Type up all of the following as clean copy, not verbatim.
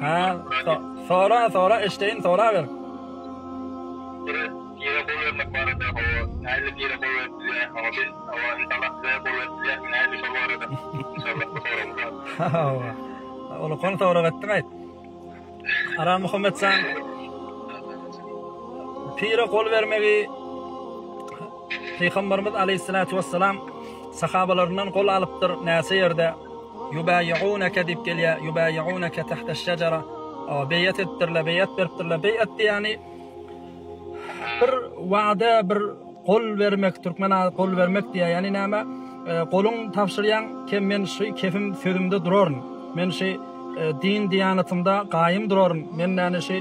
Ha, sonra işleyin sonra ver. Onu konu sonra ettin ayt. Ara Muhammed sen pire kol vermegi Peygamberimiz Aleyhissalatu vesselam sahabalarından kol alıptır näse yerde yubayi'unaka dip gelýär yubayi'unaka tahta aş-şajara beyat ettirler beyat beripdirler beyat yani bir wada bir kol vermek Türkmen kol vermek diye yani näme kolun tapşyrýan kim men şu kefim sözümde duraryn men şu din diyanatımda gaýym duraryn men näme şu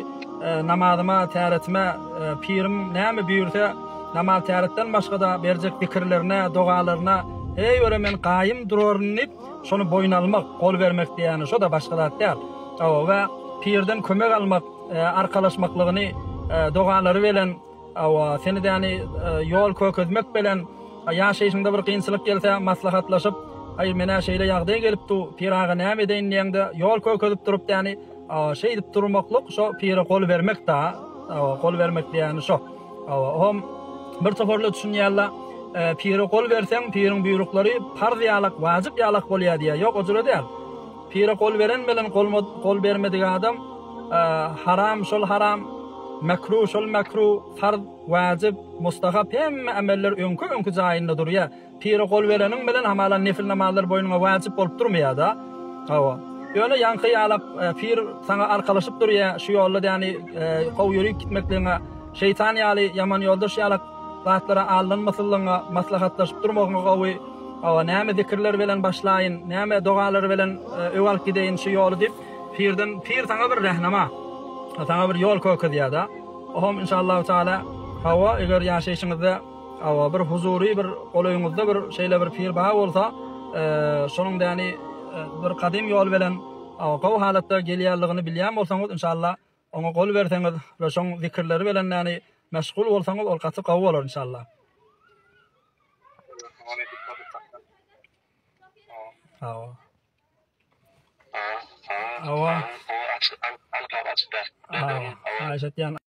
namazyma täretme pirim näme buyursa namaz täretden başga da berjek fikirlerine dogalarına ey öremen gaýym duraryn dip şonu boyun almak kol vermek diýeni şo da başga da däl we pirden kömek almak arkalaşmaklygyny dogalary bilen seni de yani yol kökezmek bilen ýaşaýyşyňda bir kynçylyk gelse maslahatlaşyp ay mena şeýle ýagdaý gelipdi piraga näme edeýin diýende yol kökezip durup yani şey dip durmaklyk şo pire kol vermek da kol vermek diýeni şo hom bir toparly düşünýärler pire kol berseň pirin buyrukları farz ýalak wajyp ýalak bolýar diýär ýok ojura däl pire kol beren bilen kol bermedigi adam haram şol haram makruh şol makruh farz wajyp mustahab hem ameller öňkü jaýynda durýar pire kol bereniň bilen hamalan nefil namazlar boýunga wajyp bolup durmaýar da öyle yankı ýalap pir saňa arkalaşyp durýar şu ýolda ýani gow ýürüp gitmekligiňe şeytan ýaly yaman ýoldaş ýalak zatlara aldanmasylygyňa maslahatlaşyp durmagyňa gowy näme zikirler bilen başlaýyn näme dogalary bilen öwalp gideýin şu ýoly dip pir saňa bir rehnama saňa bir ýol kökezýär da hom inşallah taala hawa eger ýaşaýyşyňyzda bir huzury bir olaýyňyzda bir şeýle bir pir baý bolsa şonuň ýani bir kadym ýol bilen gowy halatda gelýärligini bilýän bolsaňyz inşallah oňa gol berseňiz we şoň zikirleri bilen ýani meşgul bolsaňyz ol gaty gowy bolar inşallah. Awa.